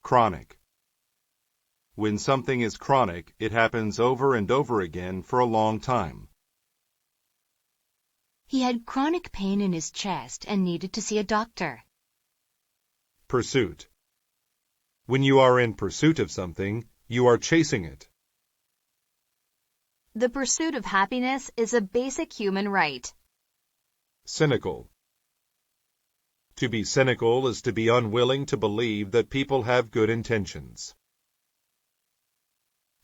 Chronic. When something is chronic, it happens over and over again for a long time. He had chronic pain in his chest and needed to see a doctor. Pursuit. When you are in pursuit of something, you are chasing it. The pursuit of happiness is a basic human right. Cynical. To be cynical is to be unwilling to believe that people have good intentions.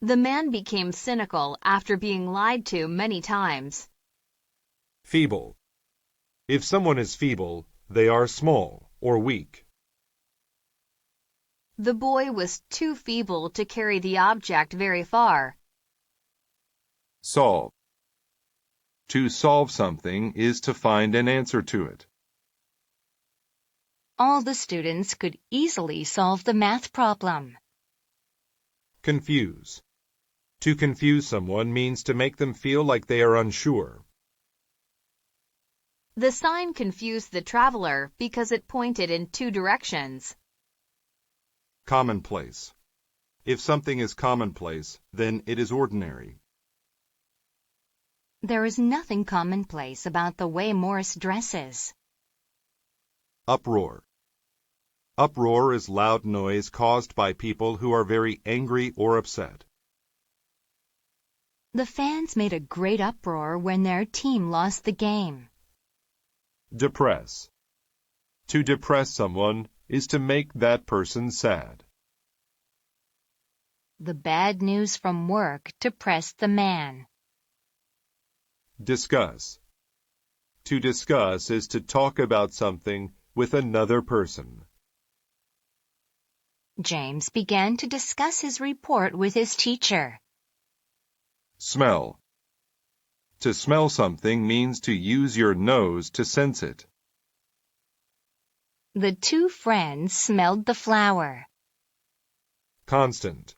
The man became cynical after being lied to many times. Feeble. If someone is feeble, they are small or weak. The boy was too feeble to carry the object very far. Solve. To solve something is to find an answer to it. All the students could easily solve the math problem. Confuse. To confuse someone means to make them feel like they are unsure. The sign confused the traveler because it pointed in two directions. Commonplace. If something is commonplace, then it is ordinary. There is nothing commonplace about the way Morris dresses. Uproar. Uproar is loud noise caused by people who are very angry or upset. The fans made a great uproar when their team lost the game. Depress. To depress someone is to make that person sad. The bad news from work depressed the man. Discuss. To discuss is to talk about something with another person. James began to discuss his report with his teacher. Smell. To smell something means to use your nose to sense it. The two friends smelled the flower. Constant.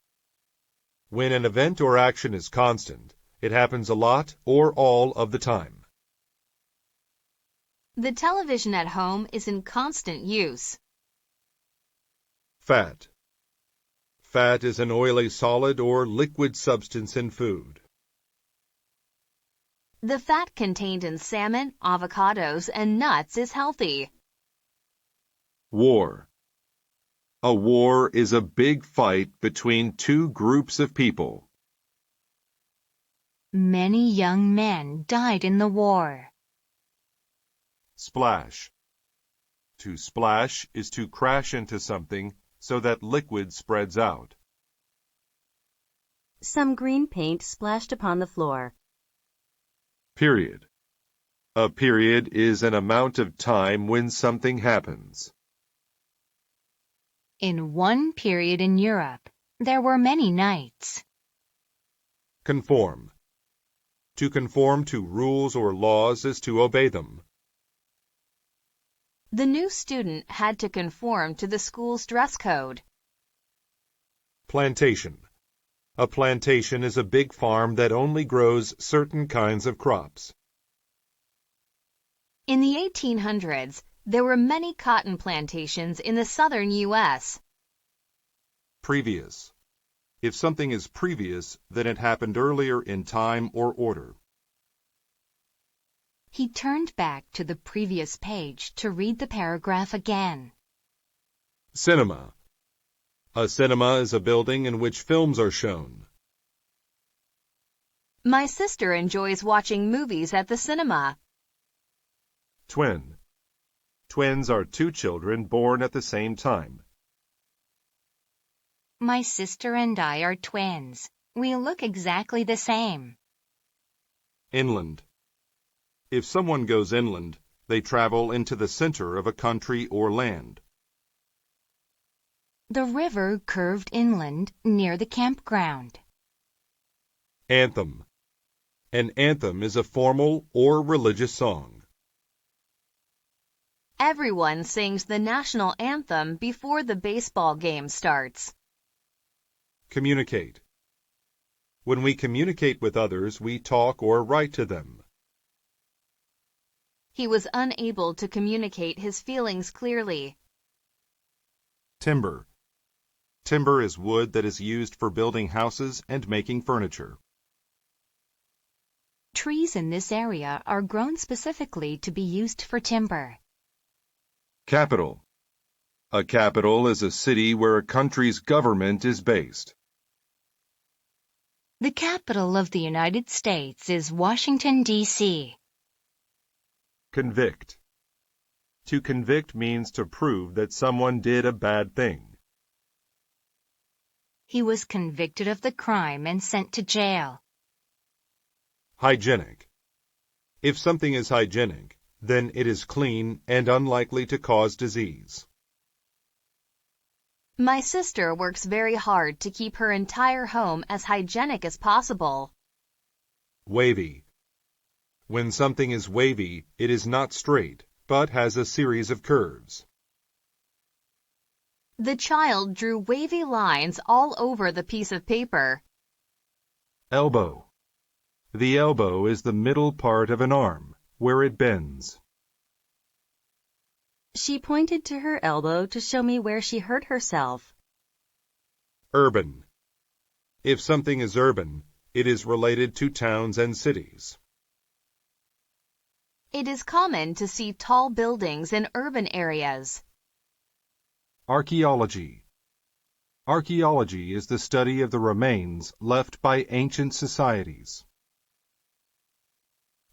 When an event or action is constant, it happens a lot or all of the time. The television at home is in constant use. Fat. Fat is an oily solid or liquid substance in food. The fat contained in salmon, avocados, and nuts is healthy. War. A war is a big fight between two groups of people. Many young men died in the war. Splash. To splash is to crash into something so that liquid spreads out. Some green paint splashed upon the floor. Period. A period is an amount of time when something happens. In one period in Europe, there were many nights. Conform. To conform to rules or laws is to obey them. The new student had to conform to the school's dress code. Plantation. A plantation is a big farm that only grows certain kinds of crops. In the 1800s, there were many cotton plantations in the southern U.S. Previous. If something is previous, then it happened earlier in time or order. He turned back to the previous page to read the paragraph again. Cinema. A cinema is a building in which films are shown. My sister enjoys watching movies at the cinema. Twin. Twins are two children born at the same time. My sister and I are twins. We look exactly the same. Inland. If someone goes inland, they travel into the center of a country or land. The river curved inland near the campground. Anthem. An anthem is a formal or religious song. Everyone sings the national anthem before the baseball game starts. Communicate. When we communicate with others, we talk or write to them. He was unable to communicate his feelings clearly. Timber. Timber is wood that is used for building houses and making furniture. Trees in this area are grown specifically to be used for timber. Capital. A capital is a city where a country's government is based. The capital of the United States is Washington, D.C. Convict. To convict means to prove that someone did a bad thing. He was convicted of the crime and sent to jail. Hygienic. If something is hygienic, then it is clean and unlikely to cause disease. My sister works very hard to keep her entire home as hygienic as possible. Wavy. When something is wavy, it is not straight, but has a series of curves. The child drew wavy lines all over the piece of paper. Elbow. The elbow is the middle part of an arm, where it bends. She pointed to her elbow to show me where she hurt herself. Urban. If something is urban, it is related to towns and cities. It is common to see tall buildings in urban areas. Archaeology. Archaeology is the study of the remains left by ancient societies.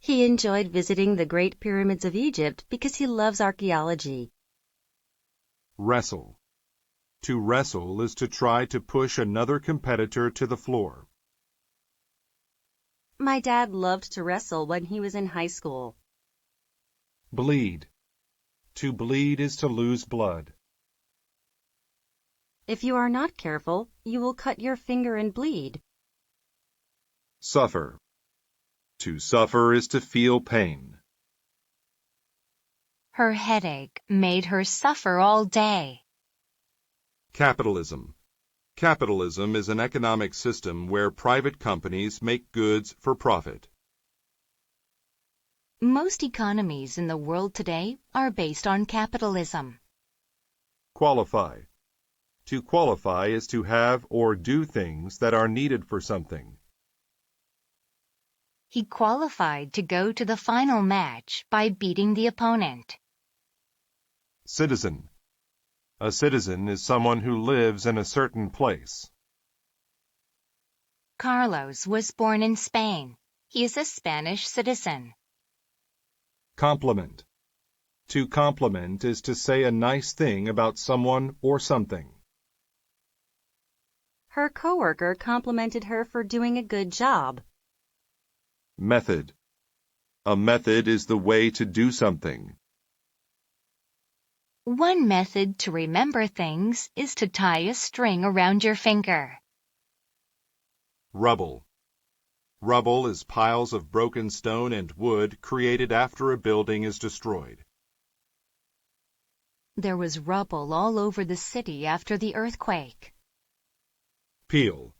He enjoyed visiting the Great Pyramids of Egypt because he loves archaeology. Wrestle. To wrestle is to try to push another competitor to the floor. My dad loved to wrestle when he was in high school. Bleed. To bleed is to lose blood. If you are not careful, you will cut your finger and bleed. Suffer. To suffer is to feel pain. Her headache made her suffer all day. Capitalism. Capitalism is an economic system where private companies make goods for profit. Most economies in the world today are based on capitalism. Qualify. To qualify is to have or do things that are needed for something. He qualified to go to the final match by beating the opponent. Citizen. A citizen is someone who lives in a certain place. Carlos was born in Spain. He is a Spanish citizen. Compliment. To compliment is to say a nice thing about someone or something. Her coworker complimented her for doing a good job. Method. A method is the way to do something. One method to remember things is to tie a string around your finger. Rubble. Rubble is piles of broken stone and wood created after a building is destroyed. There was rubble all over the city after the earthquake. Peel.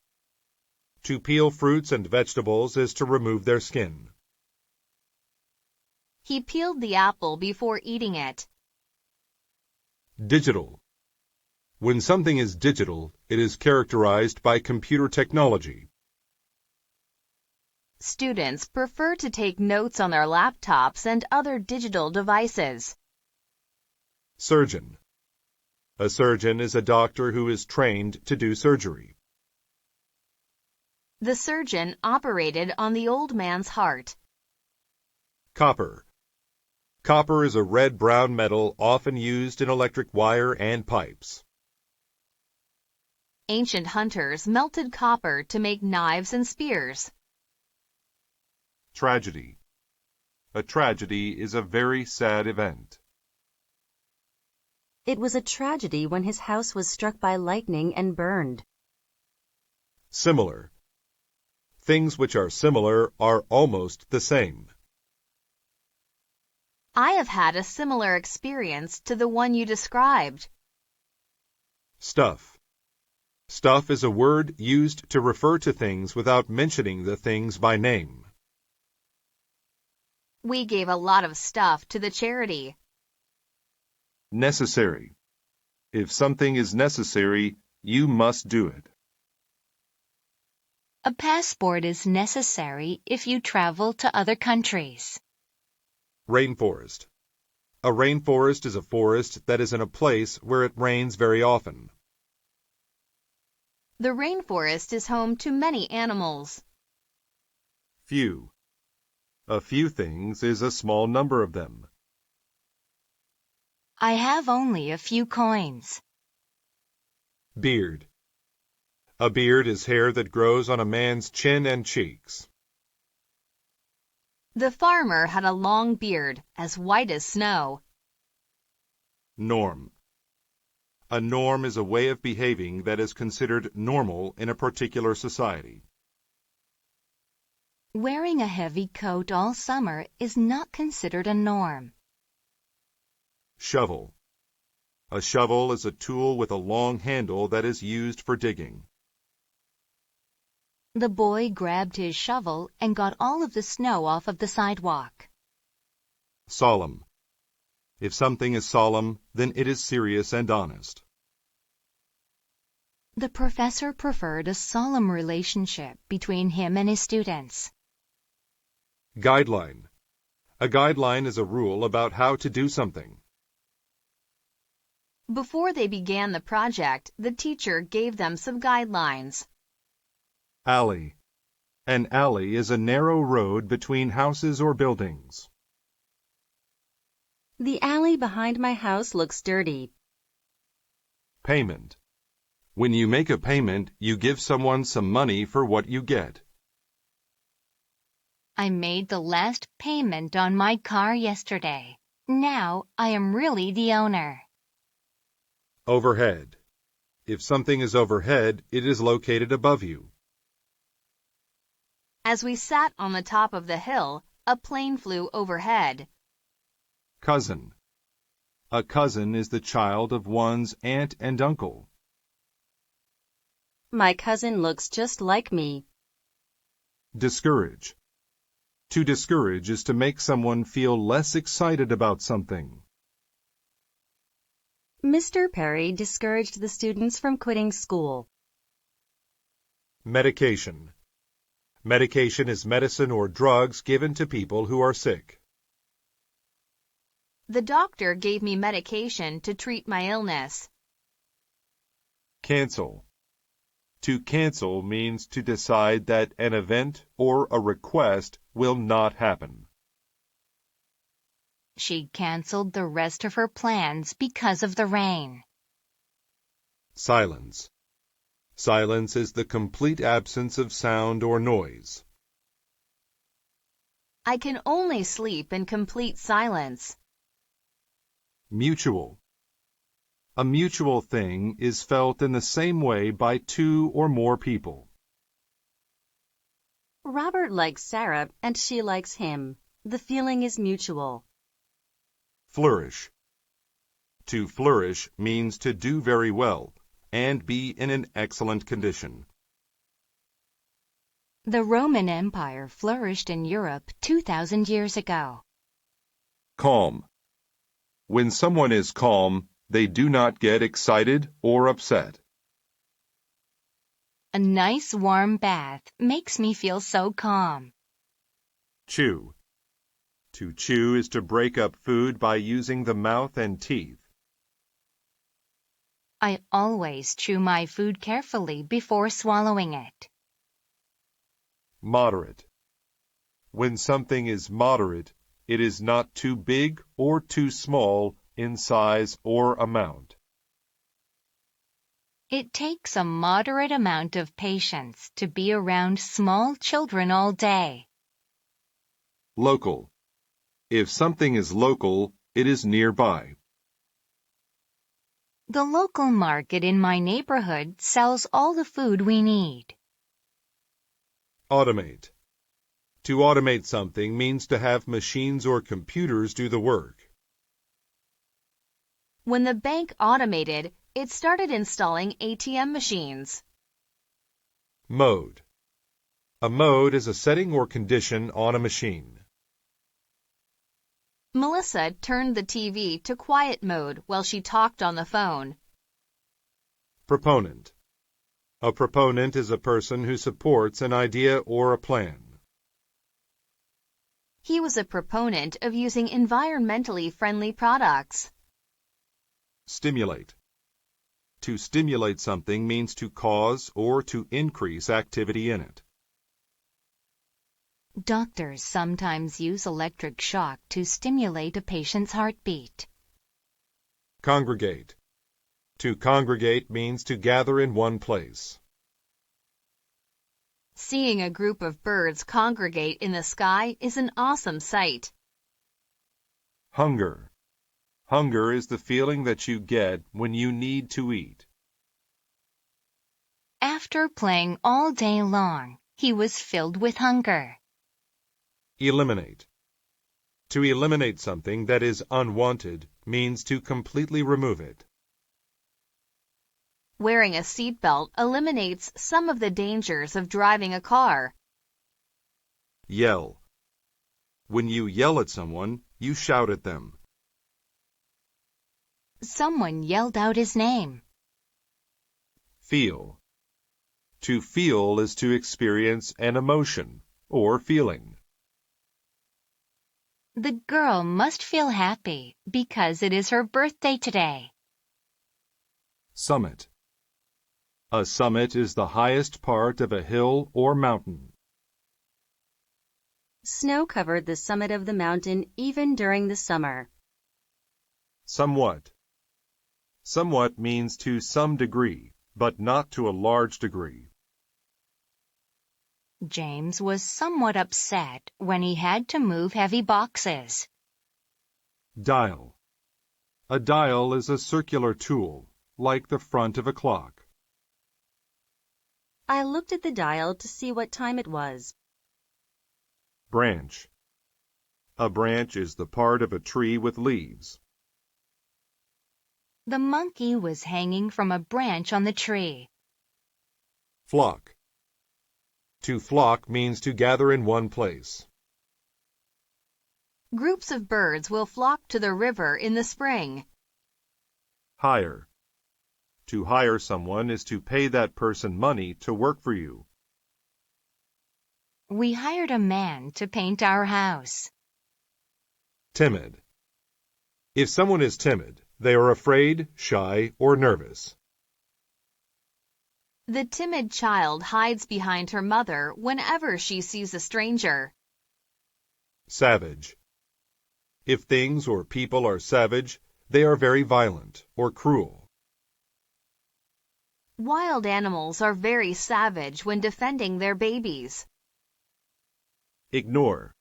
To peel fruits and vegetables is to remove their skin. He peeled the apple before eating it. Digital. When something is digital, it is characterized by computer technology. Students prefer to take notes on their laptops and other digital devices. Surgeon. A surgeon is a doctor who is trained to do surgery. The surgeon operated on the old man's heart. Copper. Copper is a red-brown metal often used in electric wire and pipes. Ancient hunters melted copper to make knives and spears. Tragedy. A tragedy is a very sad event. It was a tragedy when his house was struck by lightning and burned. Similar. Things which are similar are almost the same. I have had a similar experience to the one you described. Stuff. Stuff is a word used to refer to things without mentioning the things by name. We gave a lot of stuff to the charity. Necessary. If something is necessary, You must do it. A passport is necessary if you travel to other countries. Rainforest. A rainforest is a forest that is in a place where it rains very often. The rainforest is home to many animals. Few. A few things is a small number of them. I have only a few coins. Beard. A beard is hair that grows on a man's chin and cheeks. The farmer had a long beard, as white as snow. Norm. A norm is a way of behaving that is considered normal in a particular society. Wearing a heavy coat all summer is not considered a norm. Shovel. A shovel is a tool with a long handle that is used for digging. The boy grabbed his shovel and got all of the snow off of the sidewalk. Solemn. If something is solemn, then it is serious and honest. The professor preferred a solemn relationship between him and his students. Guideline. A guideline is a rule about how to do something. Before they began the project, the teacher gave them some guidelines. Alley. An alley is a narrow road between houses or buildings. The alley behind my house looks dirty. Payment. When you make a payment, you give someone some money for what you get. I made the last payment on my car yesterday. Now I am really the owner. Overhead. If something is overhead, it is located above you. As we sat on the top of the hill, a plane flew overhead. Cousin. A cousin is the child of one's aunt and uncle. My cousin looks just like me. Discourage. To discourage is to make someone feel less excited about something. Mr. Perry discouraged the students from quitting school. Medication. Medication is medicine or drugs given to people who are sick. The doctor gave me medication to treat my illness. Cancel. To cancel means to decide that an event or a request will not happen. She canceled the rest of her plans because of the rain. Silence. Silence is the complete absence of sound or noise. I can only sleep in complete silence. Mutual. A mutual thing is felt in the same way by two or more people. Robert likes Sarah and she likes him. The feeling is mutual. Flourish. To flourish means to do very well and be in an excellent condition. The Roman Empire flourished in Europe 2,000 years ago. Calm. When someone is calm, they do not get excited or upset. A nice warm bath makes me feel so calm. Chew. To chew is to break up food by using the mouth and teeth. I always chew my food carefully before swallowing it. Moderate. When something is moderate, it is not too big or too small in size or amount. It takes a moderate amount of patience to be around small children all day. Local. If something is local, it is nearby. The local market in my neighborhood sells all the food we need. Automate. To automate something means to have machines or computers do the work. When the bank automated, it started installing ATM machines. Mode. A mode is a setting or condition on a machine. Melissa turned the TV to quiet mode while she talked on the phone. Proponent. A proponent is a person who supports an idea or a plan. He was a proponent of using environmentally friendly products. Stimulate. To stimulate something means to cause or to increase activity in it. Doctors sometimes use electric shock to stimulate a patient's heartbeat. Congregate. To congregate means to gather in one place. Seeing a group of birds congregate in the sky is an awesome sight. Hunger. Hunger is the feeling that you get when you need to eat. After playing all day long, he was filled with hunger. Eliminate. To eliminate something that is unwanted means to completely remove it. Wearing a seatbelt eliminates some of the dangers of driving a car. Yell. When you yell at someone, you shout at them. Someone yelled out his name. Feel. To feel is to experience an emotion or feeling. The girl must feel happy because it is her birthday today. Summit. A summit is the highest part of a hill or mountain. Snow covered the summit of the mountain even during the summer. Somewhat. Somewhat means to some degree, but not to a large degree. James was somewhat upset when he had to move heavy boxes. Dial. A dial is a circular tool, like the front of a clock. I looked at the dial to see what time it was. Branch. A branch is the part of a tree with leaves. The monkey was hanging from a branch on the tree. Flock. To flock means to gather in one place. Groups of birds will flock to the river in the spring. Hire. To hire someone is to pay that person money to work for you. We hired a man to paint our house. Timid. If someone is timid, they are afraid, shy, or nervous. The timid child hides behind her mother whenever she sees a stranger. Savage. If things or people are savage, they are very violent or cruel. Wild animals are very savage when defending their babies. Ignore.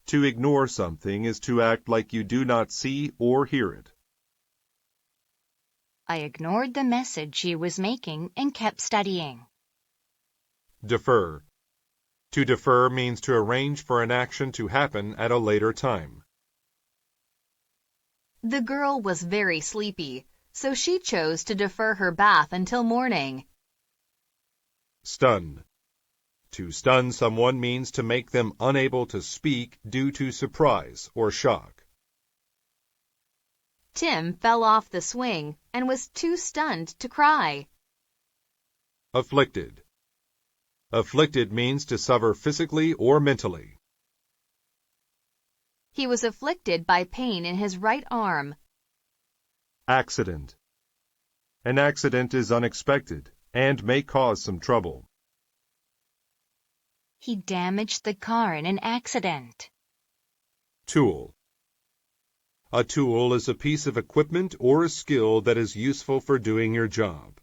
To ignore something is to act like you do not see or hear it. I ignored the message she was making and kept studying. Defer. To defer means to arrange for an action to happen at a later time. The girl was very sleepy, so she chose to defer her bath until morning. Stun. To stun someone means to make them unable to speak due to surprise or shock. Tim fell off the swing and was too stunned to cry. Afflicted. Afflicted means to suffer physically or mentally. He was afflicted by pain in his right arm. Accident. An accident is unexpected and may cause some trouble. He damaged the car in an accident. Tool. A tool is a piece of equipment or a skill that is useful for doing your job.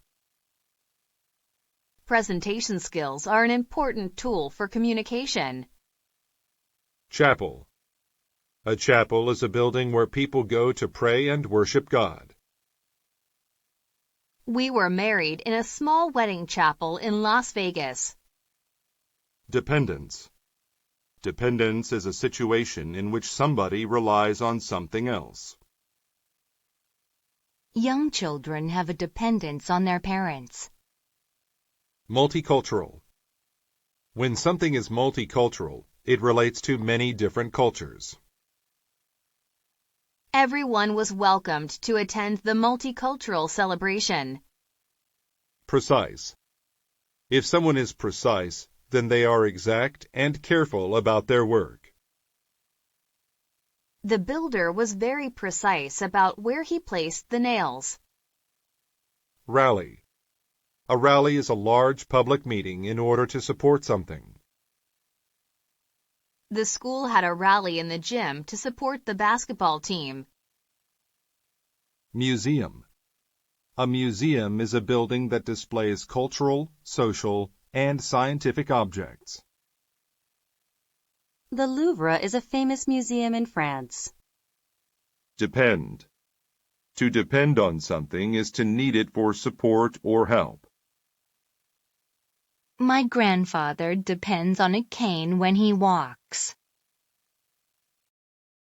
Presentation skills are an important tool for communication. Chapel. A chapel is a building where people go to pray and worship God. We were married in a small wedding chapel in Las Vegas. Dependence. Dependence is a situation in which somebody relies on something else. Young children have a dependence on their parents. Multicultural. When something is multicultural, it relates to many different cultures. Everyone was welcomed to attend the multicultural celebration. Precise. If someone is precise, then they are exact and careful about their work. The builder was very precise about where he placed the nails. Rally. A rally is a large public meeting in order to support something. The school had a rally in the gym to support the basketball team. Museum. A museum is a building that displays cultural, social, and scientific objects. The Louvre is a famous museum in France. Depend. To depend on something is to need it for support or help. My grandfather depends on a cane when he walks.